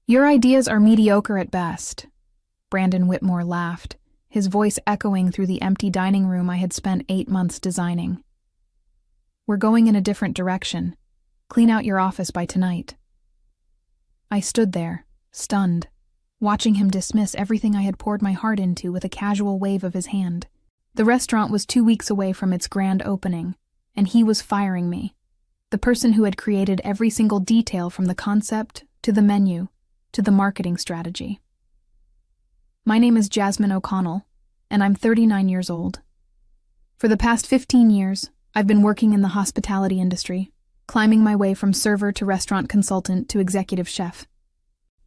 Your ideas are mediocre at best. Brandon Whitmore laughed, his voice echoing through the empty dining room I had spent 8 months designing. We're going in a different direction. Clean out your office by tonight. I stood there, stunned, watching him dismiss everything I had poured my heart into with a casual wave of his hand. The restaurant was 2 weeks away from its grand opening, and he was firing me. The person who had created every single detail from the concept to the menu to the marketing strategy. My name is Jasmine O'Connell, and I'm 39 years old. For the past 15 years, I've been working in the hospitality industry, climbing my way from server to restaurant consultant to executive chef.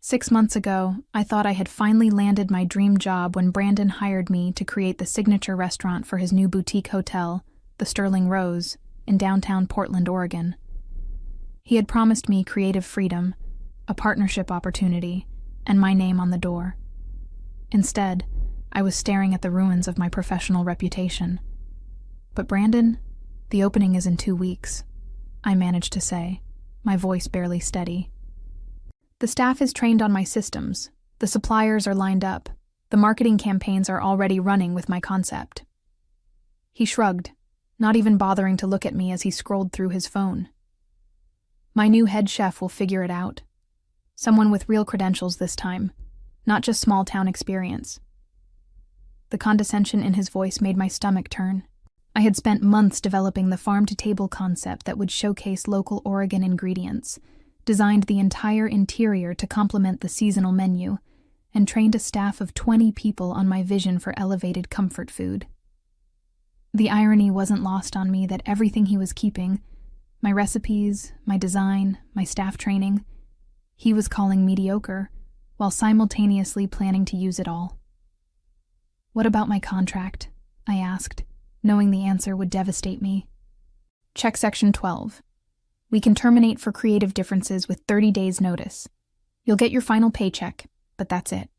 6 months ago, I thought I had finally landed my dream job when Brandon hired me to create the signature restaurant for his new boutique hotel, the Sterling Rose, in downtown Portland, Oregon. He had promised me creative freedom, a partnership opportunity, and my name on the door. Instead, I was staring at the ruins of my professional reputation. But Brandon, the opening is in 2 weeks, I managed to say, my voice barely steady. The staff is trained on my systems, the suppliers are lined up, the marketing campaigns are already running with my concept. He shrugged, not even bothering to look at me as he scrolled through his phone. My new head chef will figure it out. Someone with real credentials this time, not just small-town experience. The condescension in his voice made my stomach turn. I had spent months developing the farm-to-table concept that would showcase local Oregon ingredients, designed the entire interior to complement the seasonal menu, and trained a staff of 20 people on my vision for elevated comfort food. The irony wasn't lost on me that everything he was keeping, my recipes, my design, my staff training, he was calling mediocre, while simultaneously planning to use it all. "What about my contract?" I asked, knowing the answer would devastate me. "Check Section 12. We can terminate for creative differences with 30 days' notice. You'll get your final paycheck, but that's it."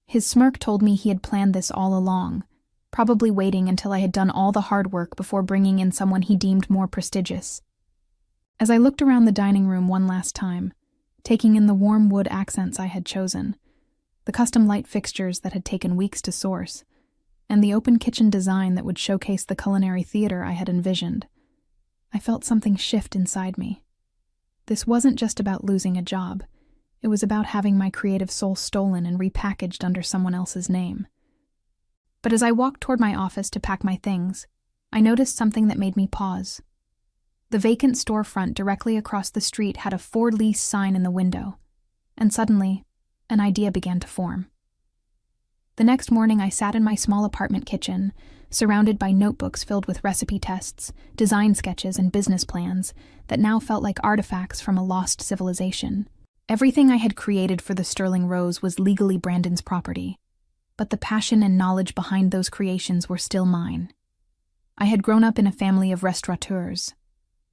His smirk told me he had planned this all along, probably waiting until I had done all the hard work before bringing in someone he deemed more prestigious. As I looked around the dining room one last time, taking in the warm wood accents I had chosen, the custom light fixtures that had taken weeks to source, and the open kitchen design that would showcase the culinary theater I had envisioned, I felt something shift inside me. This wasn't just about losing a job. It was about having my creative soul stolen and repackaged under someone else's name. But as I walked toward my office to pack my things, I noticed something that made me pause. The vacant storefront directly across the street had a for lease sign in the window, and suddenly, an idea began to form. The next morning I sat in my small apartment kitchen, surrounded by notebooks filled with recipe tests, design sketches, and business plans that now felt like artifacts from a lost civilization. Everything I had created for the Sterling Rose was legally Brandon's property, but the passion and knowledge behind those creations were still mine. I had grown up in a family of restaurateurs.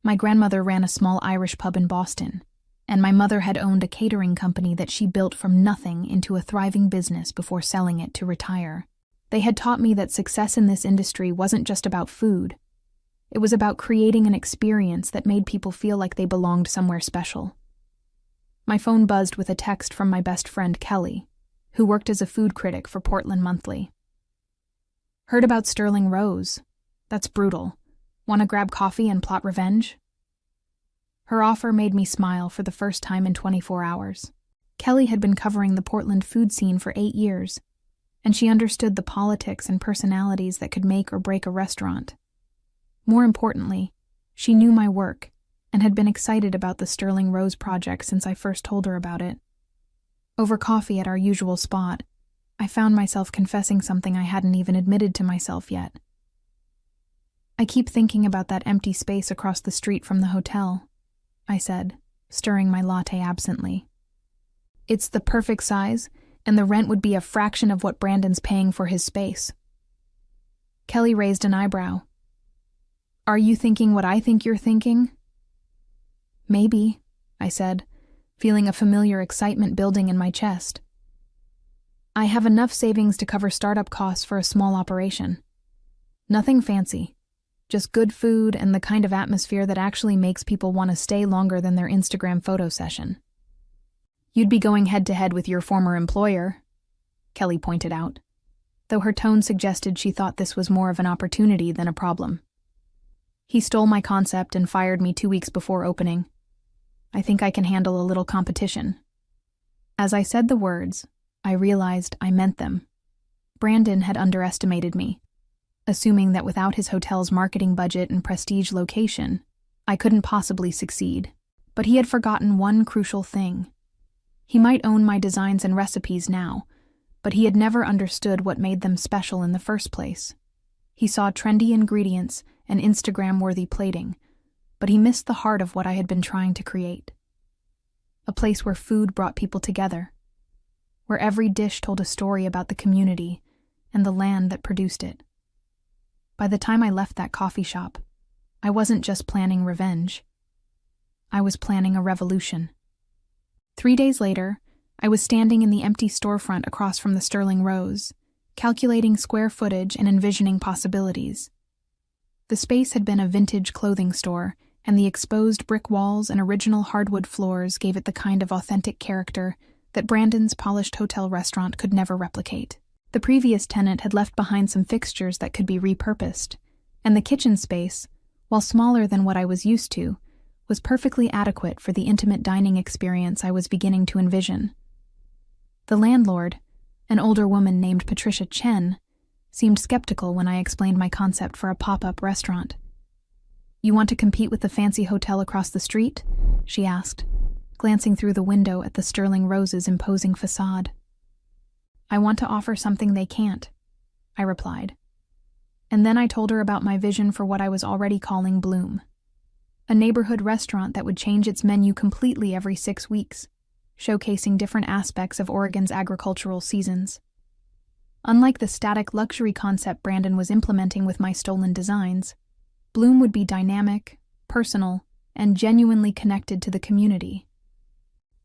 My grandmother ran a small Irish pub in Boston, and my mother had owned a catering company that she built from nothing into a thriving business before selling it to retire. They had taught me that success in this industry wasn't just about food. It was about creating an experience that made people feel like they belonged somewhere special. My phone buzzed with a text from my best friend Kelly, who worked as a food critic for Portland Monthly. "Heard about Sterling Rose. That's brutal. Want to grab coffee and plot revenge?" Her offer made me smile for the first time in 24 hours. Kelly had been covering the Portland food scene for 8 years, and she understood the politics and personalities that could make or break a restaurant. More importantly, she knew my work and had been excited about the Sterling Rose project since I first told her about it. Over coffee at our usual spot, I found myself confessing something I hadn't even admitted to myself yet. "I keep thinking about that empty space across the street from the hotel," I said, stirring my latte absently. "It's the perfect size, and the rent would be a fraction of what Brandon's paying for his space." Kelly raised an eyebrow. "Are you thinking what I think you're thinking?" "Maybe," I said, feeling a familiar excitement building in my chest. "I have enough savings to cover startup costs for a small operation. Nothing fancy. Just good food and the kind of atmosphere that actually makes people want to stay longer than their Instagram photo session." You'd be going head-to-head with your former employer, Kelly pointed out, though her tone suggested she thought this was more of an opportunity than a problem. He stole my concept and fired me 2 weeks before opening. I think I can handle a little competition. As I said the words, I realized I meant them. Brandon had underestimated me, assuming that without his hotel's marketing budget and prestige location, I couldn't possibly succeed. But he had forgotten one crucial thing. He might own my designs and recipes now, but he had never understood what made them special in the first place. He saw trendy ingredients and Instagram-worthy plating, but he missed the heart of what I had been trying to create. A place where food brought people together, where every dish told a story about the community and the land that produced it. By the time I left that coffee shop, I wasn't just planning revenge. I was planning a revolution. 3 days later, I was standing in the empty storefront across from the Sterling Rose, calculating square footage and envisioning possibilities. The space had been a vintage clothing store, and the exposed brick walls and original hardwood floors gave it the kind of authentic character that Brandon's polished hotel restaurant could never replicate. The previous tenant had left behind some fixtures that could be repurposed, and the kitchen space, while smaller than what I was used to, was perfectly adequate for the intimate dining experience I was beginning to envision. The landlord, an older woman named Patricia Chen, seemed skeptical when I explained my concept for a pop-up restaurant. "You want to compete with the fancy hotel across the street?" she asked, glancing through the window at the Sterling Rose's imposing facade. "I want to offer something they can't," I replied. And then I told her about my vision for what I was already calling Bloom, a neighborhood restaurant that would change its menu completely every 6 weeks, showcasing different aspects of Oregon's agricultural seasons. Unlike the static luxury concept Brandon was implementing with my stolen designs, Bloom would be dynamic, personal, and genuinely connected to the community.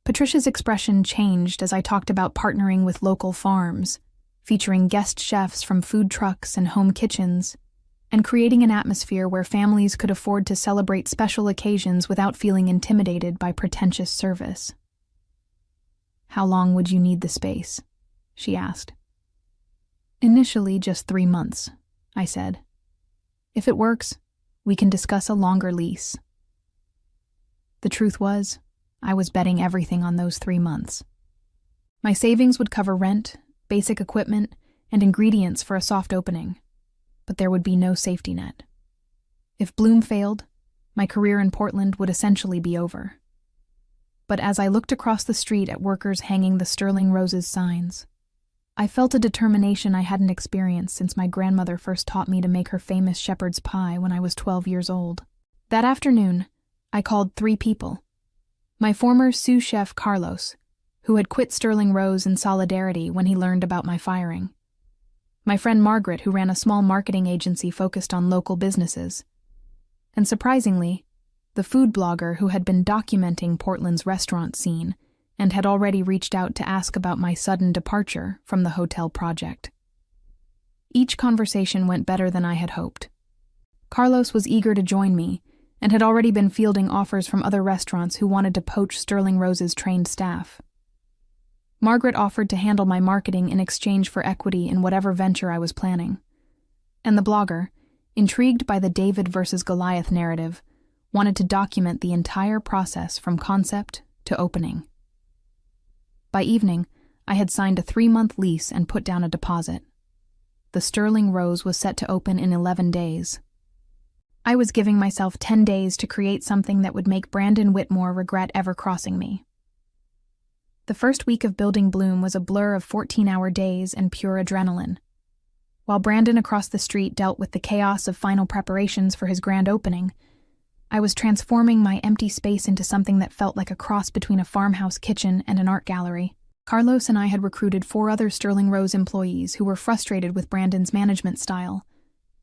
Patricia's expression changed as I talked about partnering with local farms, featuring guest chefs from food trucks and home kitchens, and creating an atmosphere where families could afford to celebrate special occasions without feeling intimidated by pretentious service. "How long would you need the space?" she asked. "Initially, just 3 months," I said. "If it works, we can discuss a longer lease." The truth was, I was betting everything on those 3 months. My savings would cover rent, basic equipment, and ingredients for a soft opening, but there would be no safety net. If Bloom failed, my career in Portland would essentially be over. But as I looked across the street at workers hanging the Sterling Rose's signs, I felt a determination I hadn't experienced since my grandmother first taught me to make her famous shepherd's pie when I was 12 years old. That afternoon, I called 3 people. My former sous chef Carlos, who had quit Sterling Rose in solidarity when he learned about my firing. My friend Margaret, who ran a small marketing agency focused on local businesses. And surprisingly, the food blogger who had been documenting Portland's restaurant scene and had already reached out to ask about my sudden departure from the hotel project. Each conversation went better than I had hoped. Carlos was eager to join me and had already been fielding offers from other restaurants who wanted to poach Sterling Rose's trained staff. Margaret offered to handle my marketing in exchange for equity in whatever venture I was planning. And the blogger, intrigued by the David versus Goliath narrative, wanted to document the entire process from concept to opening. By evening, I had signed a 3-month lease and put down a deposit. The Sterling Rose was set to open in 11 days. I was giving myself 10 days to create something that would make Brandon Whitmore regret ever crossing me. The first week of building Bloom was a blur of 14-hour days and pure adrenaline. While Brandon across the street dealt with the chaos of final preparations for his grand opening, I was transforming my empty space into something that felt like a cross between a farmhouse kitchen and an art gallery. Carlos and I had recruited 4 other Sterling Rose employees who were frustrated with Brandon's management style,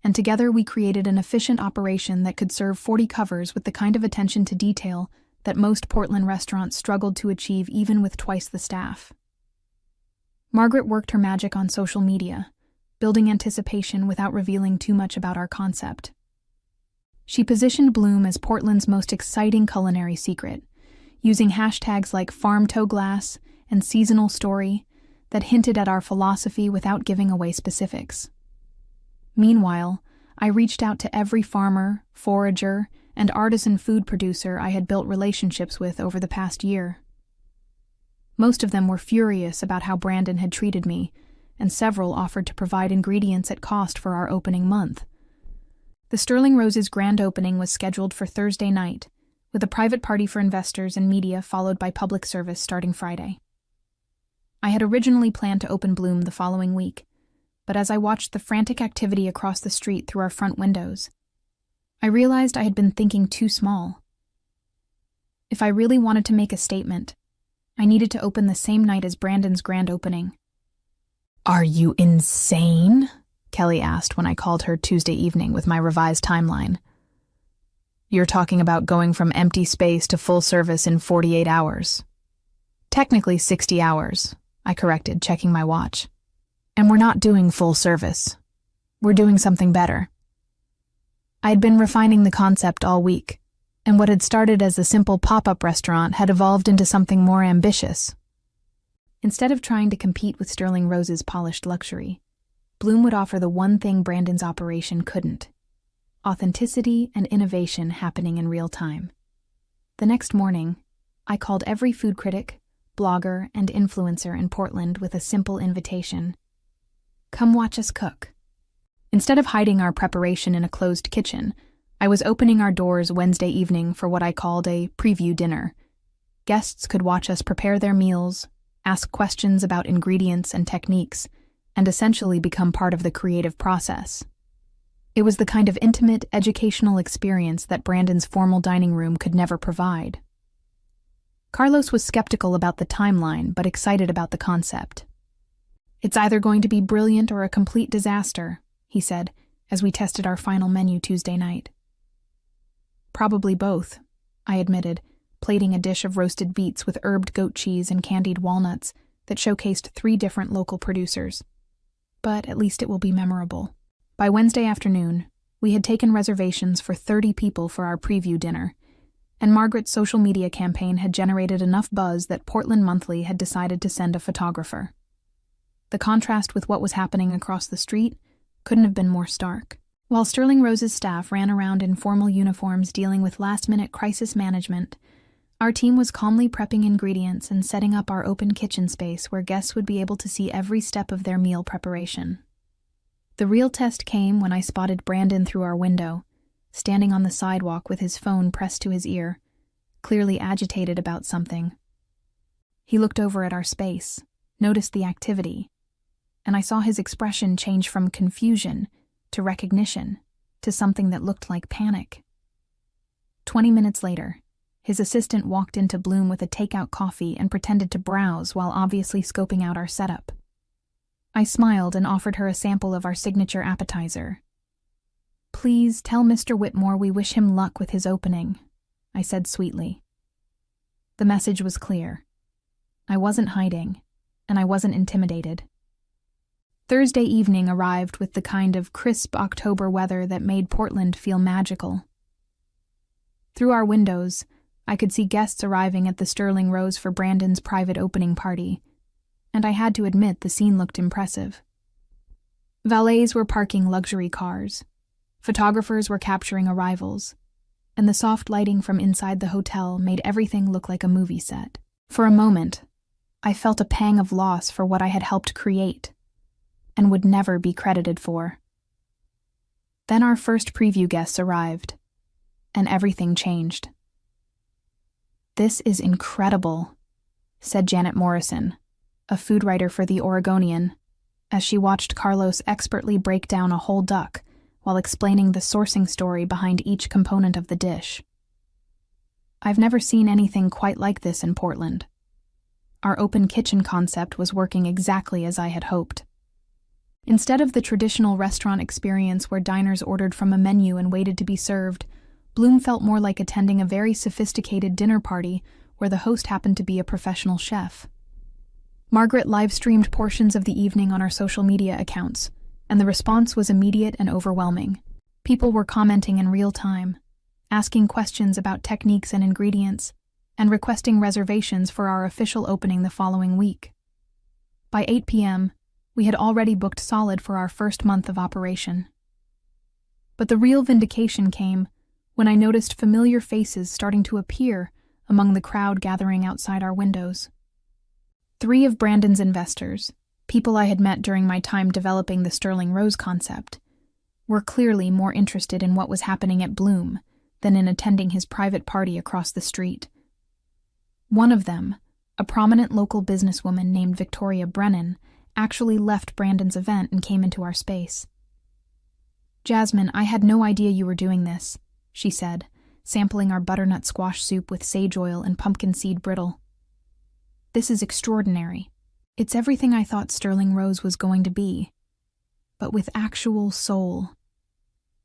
and together we created an efficient operation that could serve 40 covers with the kind of attention to detail that most Portland restaurants struggled to achieve even with twice the staff. Margaret worked her magic on social media, building anticipation without revealing too much about our concept. She positioned Bloom as Portland's most exciting culinary secret, using hashtags like FarmToGlass and Seasonal Story that hinted at our philosophy without giving away specifics. Meanwhile, I reached out to every farmer, forager, and artisan food producer I had built relationships with over the past year. Most of them were furious about how Brandon had treated me, and several offered to provide ingredients at cost for our opening month. The Sterling Rose's grand opening was scheduled for Thursday night, with a private party for investors and media followed by public service starting Friday. I had originally planned to open Bloom the following week, but as I watched the frantic activity across the street through our front windows, I realized I had been thinking too small. If I really wanted to make a statement, I needed to open the same night as Brandon's grand opening. "Are you insane?" Kelly asked when I called her Tuesday evening with my revised timeline. "You're talking about going from empty space to full service in 48 hours. Technically 60 hours, I corrected, checking my watch. And we're not doing full service. We're doing something better." I had been refining the concept all week, and what had started as a simple pop-up restaurant had evolved into something more ambitious. Instead of trying to compete with Sterling Rose's polished luxury, Bloom would offer the one thing Brandon's operation couldn't: authenticity and innovation happening in real time. The next morning, I called every food critic, blogger, and influencer in Portland with a simple invitation: "Come watch us cook." Instead of hiding our preparation in a closed kitchen, I was opening our doors Wednesday evening for what I called a preview dinner. Guests could watch us prepare their meals, ask questions about ingredients and techniques, and essentially become part of the creative process. It was the kind of intimate, educational experience that Brandon's formal dining room could never provide. Carlos was skeptical about the timeline, but excited about the concept. "It's either going to be brilliant or a complete disaster," he said, as we tested our final menu Tuesday night. "Probably both," I admitted, plating a dish of roasted beets with herbed goat cheese and candied walnuts that showcased 3 different local producers. "But at least it will be memorable." By Wednesday afternoon, we had taken reservations for 30 people for our preview dinner, and Margaret's social media campaign had generated enough buzz that Portland Monthly had decided to send a photographer. The contrast with what was happening across the street couldn't have been more stark. While Sterling Rose's staff ran around in formal uniforms dealing with last-minute crisis management, our team was calmly prepping ingredients and setting up our open kitchen space where guests would be able to see every step of their meal preparation. The real test came when I spotted Brandon through our window, standing on the sidewalk with his phone pressed to his ear, clearly agitated about something. He looked over at our space, noticed the activity, and I saw his expression change from confusion to recognition, to something that looked like panic. 20 minutes later, his assistant walked into Bloom with a takeout coffee and pretended to browse while obviously scoping out our setup. I smiled and offered her a sample of our signature appetizer. "Please tell Mr. Whitmore we wish him luck with his opening," I said sweetly. The message was clear. I wasn't hiding, and I wasn't intimidated. Thursday evening arrived with the kind of crisp October weather that made Portland feel magical. Through our windows, I could see guests arriving at the Sterling Rose for Brandon's private opening party, and I had to admit the scene looked impressive. Valets were parking luxury cars, photographers were capturing arrivals, and the soft lighting from inside the hotel made everything look like a movie set. For a moment, I felt a pang of loss for what I had helped create, and would never be credited for. Then our first preview guests arrived, and everything changed. "This is incredible," said Janet Morrison, a food writer for The Oregonian, as she watched Carlos expertly break down a whole duck while explaining the sourcing story behind each component of the dish. "I've never seen anything quite like this in Portland." Our open kitchen concept was working exactly as I had hoped. Instead of the traditional restaurant experience where diners ordered from a menu and waited to be served, Bloom felt more like attending a very sophisticated dinner party where the host happened to be a professional chef. Margaret live-streamed portions of the evening on our social media accounts, and the response was immediate and overwhelming. People were commenting in real time, asking questions about techniques and ingredients, and requesting reservations for our official opening the following week. By 8 p.m., we had already booked solid for our first month of operation. But the real vindication came when I noticed familiar faces starting to appear among the crowd gathering outside our windows. 3 of Brandon's investors, people I had met during my time developing the Sterling Rose concept, were clearly more interested in what was happening at Bloom than in attending his private party across the street. One of them, a prominent local businesswoman named Victoria Brennan, actually left Brandon's event and came into our space. "Jasmine, I had no idea you were doing this," she said, sampling our butternut squash soup with sage oil and pumpkin seed brittle. "This is extraordinary. It's everything I thought Sterling Rose was going to be, but with actual soul."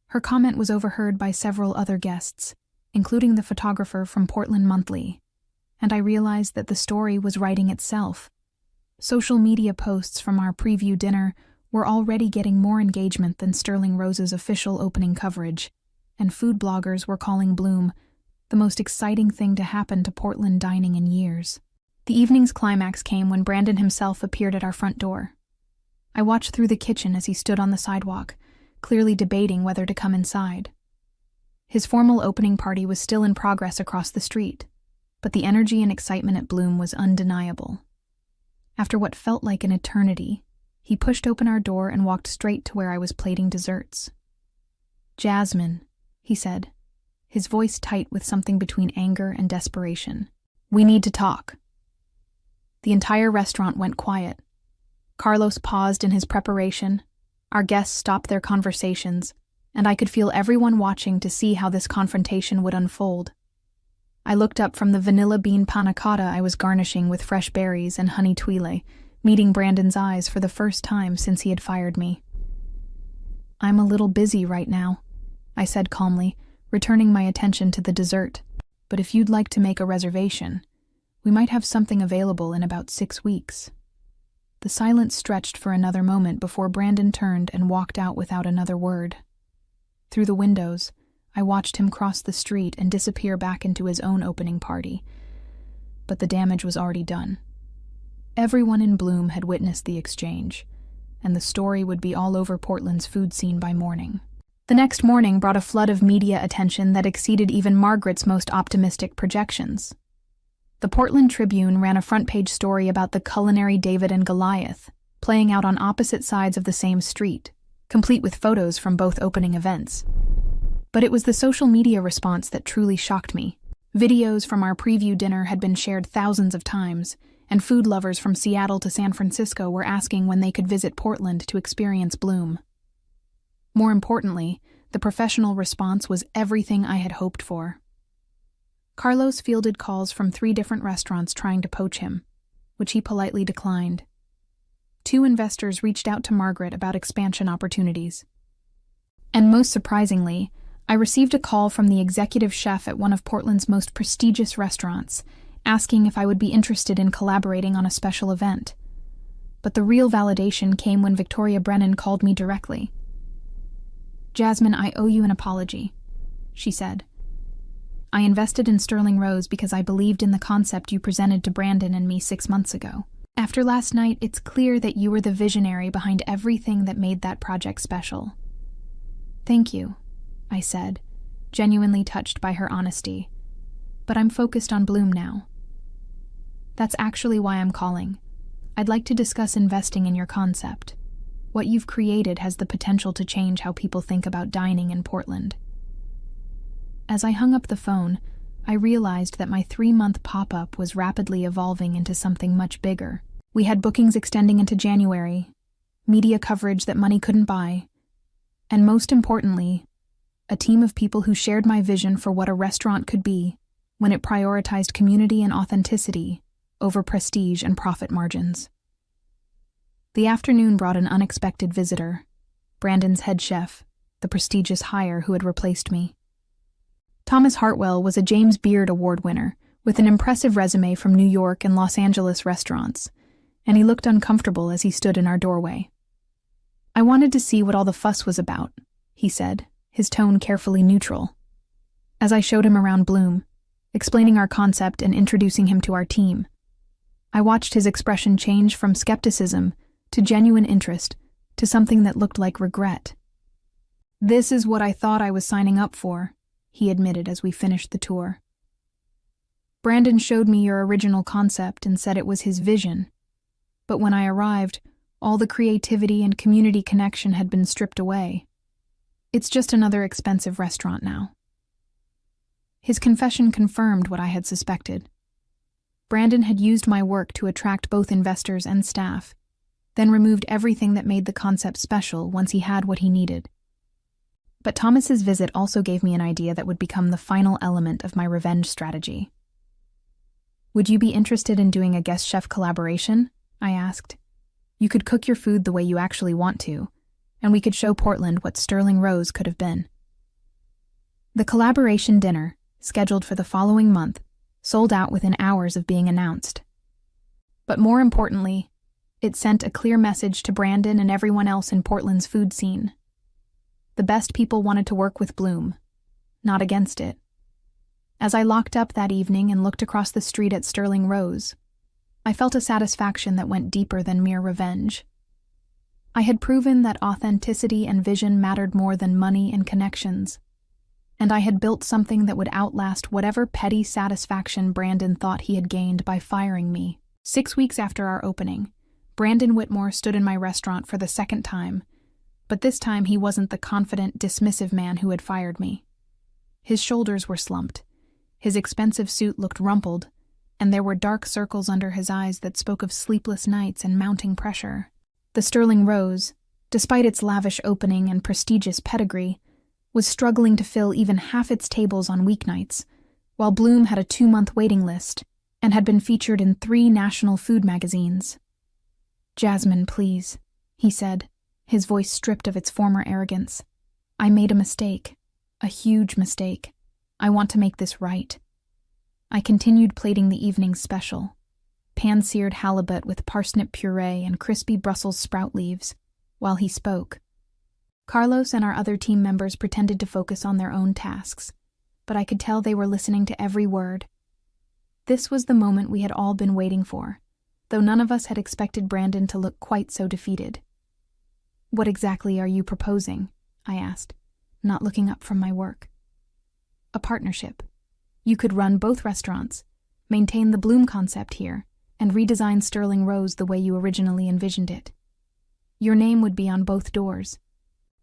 Her comment was overheard by several other guests, including the photographer from Portland Monthly, and I realized that the story was writing itself. Social media posts from our preview dinner were already getting more engagement than Sterling Rose's official opening coverage, and food bloggers were calling Bloom the most exciting thing to happen to Portland dining in years. The evening's climax came when Brandon himself appeared at our front door. I watched through the kitchen as he stood on the sidewalk, clearly debating whether to come inside. His formal opening party was still in progress across the street, but the energy and excitement at Bloom was undeniable. After what felt like an eternity, he pushed open our door and walked straight to where I was plating desserts. "Jasmine," he said, his voice tight with something between anger and desperation. "We need to talk." The entire restaurant went quiet. Carlos paused in his preparation, our guests stopped their conversations, and I could feel everyone watching to see how this confrontation would unfold. I looked up from the vanilla bean panna cotta I was garnishing with fresh berries and honey tuile, meeting Brandon's eyes for the first time since he had fired me. "I'm a little busy right now," I said calmly, returning my attention to the dessert. "But if you'd like to make a reservation, we might have something available in about 6 weeks." The silence stretched for another moment before Brandon turned and walked out without another word. Through the windows, I watched him cross the street and disappear back into his own opening party. But the damage was already done. Everyone in Bloom had witnessed the exchange, and the story would be all over Portland's food scene by morning. The next morning brought a flood of media attention that exceeded even Margaret's most optimistic projections. The Portland Tribune ran a front-page story about the culinary David and Goliath, playing out on opposite sides of the same street, complete with photos from both opening events. But it was the social media response that truly shocked me. Videos from our preview dinner had been shared thousands of times, and food lovers from Seattle to San Francisco were asking when they could visit Portland to experience Bloom. More importantly, the professional response was everything I had hoped for. Carlos fielded calls from 3 different restaurants trying to poach him, which he politely declined. 2 investors reached out to Margaret about expansion opportunities. And most surprisingly, I received a call from the executive chef at one of Portland's most prestigious restaurants, asking if I would be interested in collaborating on a special event. But the real validation came when Victoria Brennan called me directly. "Jasmine, I owe you an apology," she said. "I invested in Sterling Rose because I believed in the concept you presented to Brandon and me 6 months ago. After last night, it's clear that you were the visionary behind everything that made that project special." "Thank you," I said, genuinely touched by her honesty. "But I'm focused on Bloom now. That's actually why I'm calling. I'd like to discuss investing in your concept. What you've created has the potential to change how people think about dining in Portland." As I hung up the phone, I realized that my 3-month pop-up was rapidly evolving into something much bigger. We had bookings extending into January, media coverage that money couldn't buy, and most importantly, a team of people who shared my vision for what a restaurant could be when it prioritized community and authenticity over prestige and profit margins. The afternoon brought an unexpected visitor, Brandon's head chef, the prestigious hire who had replaced me. Thomas Hartwell was a James Beard Award winner with an impressive resume from New York and Los Angeles restaurants, and he looked uncomfortable as he stood in our doorway. "I wanted to see what all the fuss was about," he said, his tone carefully neutral. As I showed him around Bloom, explaining our concept and introducing him to our team. I watched his expression change from skepticism to genuine interest to something that looked like regret. "This is what I thought I was signing up for," he admitted as we finished the tour. "Brandon showed me your original concept and said it was his vision. But when I arrived, all the creativity and community connection had been stripped away. It's just another expensive restaurant now." His confession confirmed what I had suspected. Brandon had used my work to attract both investors and staff, then removed everything that made the concept special once he had what he needed. But Thomas's visit also gave me an idea that would become the final element of my revenge strategy. "Would you be interested in doing a guest chef collaboration?" I asked. "You could cook your food the way you actually want to, and we could show Portland what Sterling Rose could have been." The collaboration dinner, scheduled for the following month, sold out within hours of being announced. But more importantly, it sent a clear message to Brandon and everyone else in Portland's food scene. The best people wanted to work with Bloom, not against it. As I locked up that evening and looked across the street at Sterling Rose, I felt a satisfaction that went deeper than mere revenge. I had proven that authenticity and vision mattered more than money and connections, and I had built something that would outlast whatever petty satisfaction Brandon thought he had gained by firing me. 6 weeks after our opening, Brandon Whitmore stood in my restaurant for the second time, but this time he wasn't the confident, dismissive man who had fired me. His shoulders were slumped, his expensive suit looked rumpled, and there were dark circles under his eyes that spoke of sleepless nights and mounting pressure. The Sterling Rose, despite its lavish opening and prestigious pedigree, was struggling to fill even half its tables on weeknights, while Bloom had a 2-month waiting list and had been featured in 3 national food magazines. "Jasmine, please," he said, his voice stripped of its former arrogance. "I made a mistake, a huge mistake. I want to make this right." I continued plating the evening's special, pan-seared halibut with parsnip puree and crispy Brussels sprout leaves, while he spoke. Carlos and our other team members pretended to focus on their own tasks, but I could tell they were listening to every word. This was the moment we had all been waiting for, though none of us had expected Brandon to look quite so defeated. "What exactly are you proposing?" I asked, not looking up from my work. "A partnership. You could run both restaurants, maintain the Bloom concept here, and redesign Sterling Rose the way you originally envisioned it. Your name would be on both doors.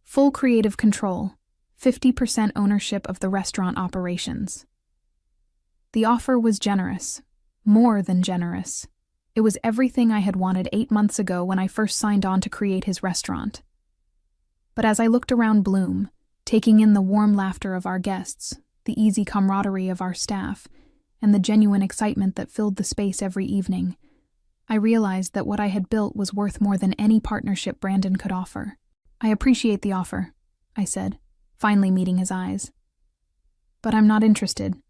Full creative control, 50% ownership of the restaurant operations." The offer was generous, more than generous. It was everything I had wanted 8 months ago when I first signed on to create his restaurant. But as I looked around Bloom, taking in the warm laughter of our guests, the easy camaraderie of our staff, and the genuine excitement that filled the space every evening, I realized that what I had built was worth more than any partnership Brandon could offer. "I appreciate the offer," I said, finally meeting his eyes. "But I'm not interested."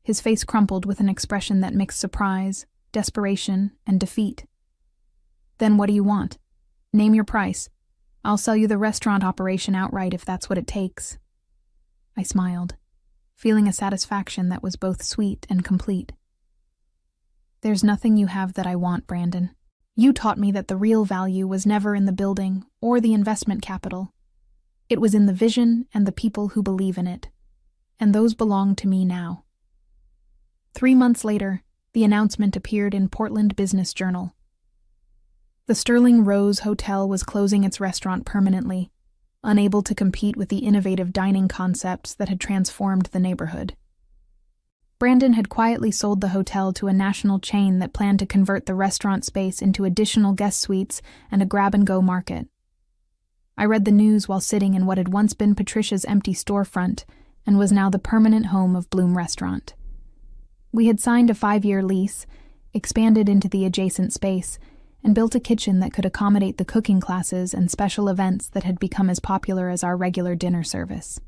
His face crumpled with an expression that mixed surprise, desperation, and defeat. "Then what do you want? Name your price. I'll sell you the restaurant operation outright if that's what it takes." I smiled, feeling a satisfaction that was both sweet and complete. "There's nothing you have that I want, Brandon. You taught me that the real value was never in the building or the investment capital. It was in the vision and the people who believe in it. And those belong to me now." 3 months later, the announcement appeared in Portland Business Journal. The Sterling Rose Hotel was closing its restaurant permanently, unable to compete with the innovative dining concepts that had transformed the neighborhood. Brandon had quietly sold the hotel to a national chain that planned to convert the restaurant space into additional guest suites and a grab-and-go market. I read the news while sitting in what had once been Patricia's empty storefront and was now the permanent home of Bloom Restaurant. We had signed a 5-year lease, expanded into the adjacent space, and built a kitchen that could accommodate the cooking classes and special events that had become as popular as our regular dinner service.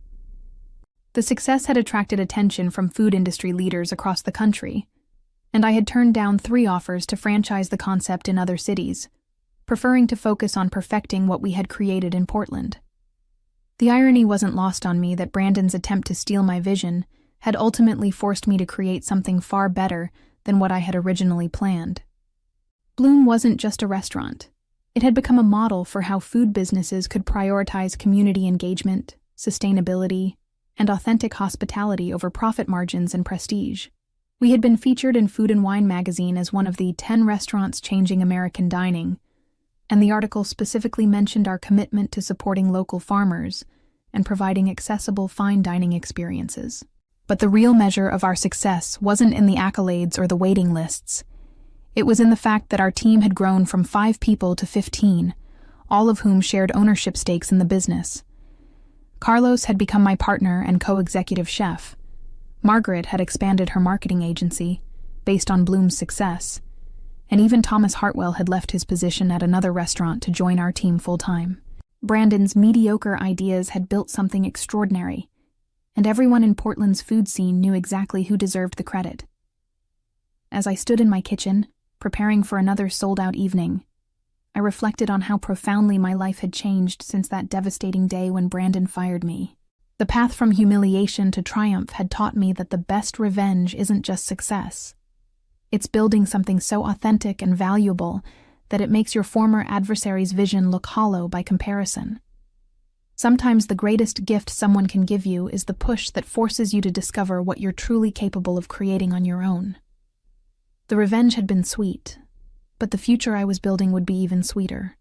The success had attracted attention from food industry leaders across the country, and I had turned down 3 offers to franchise the concept in other cities, preferring to focus on perfecting what we had created in Portland. The irony wasn't lost on me that Brandon's attempt to steal my vision had ultimately forced me to create something far better than what I had originally planned. Bloom wasn't just a restaurant. It had become a model for how food businesses could prioritize community engagement, sustainability, and authentic hospitality over profit margins and prestige. We had been featured in Food and Wine magazine as one of the 10 restaurants changing American dining, and the article specifically mentioned our commitment to supporting local farmers and providing accessible fine dining experiences. But the real measure of our success wasn't in the accolades or the waiting lists. It was in the fact that our team had grown from 5 people to 15, all of whom shared ownership stakes in the business. Carlos had become my partner and co-executive chef. Margaret had expanded her marketing agency, based on Bloom's success, and even Thomas Hartwell had left his position at another restaurant to join our team full-time. Brandon's mediocre ideas had built something extraordinary, and everyone in Portland's food scene knew exactly who deserved the credit. As I stood in my kitchen, preparing for another sold-out evening, I reflected on how profoundly my life had changed since that devastating day when Brandon fired me. The path from humiliation to triumph had taught me that the best revenge isn't just success. It's building something so authentic and valuable that it makes your former adversary's vision look hollow by comparison. Sometimes the greatest gift someone can give you is the push that forces you to discover what you're truly capable of creating on your own. The revenge had been sweet, but the future I was building would be even sweeter.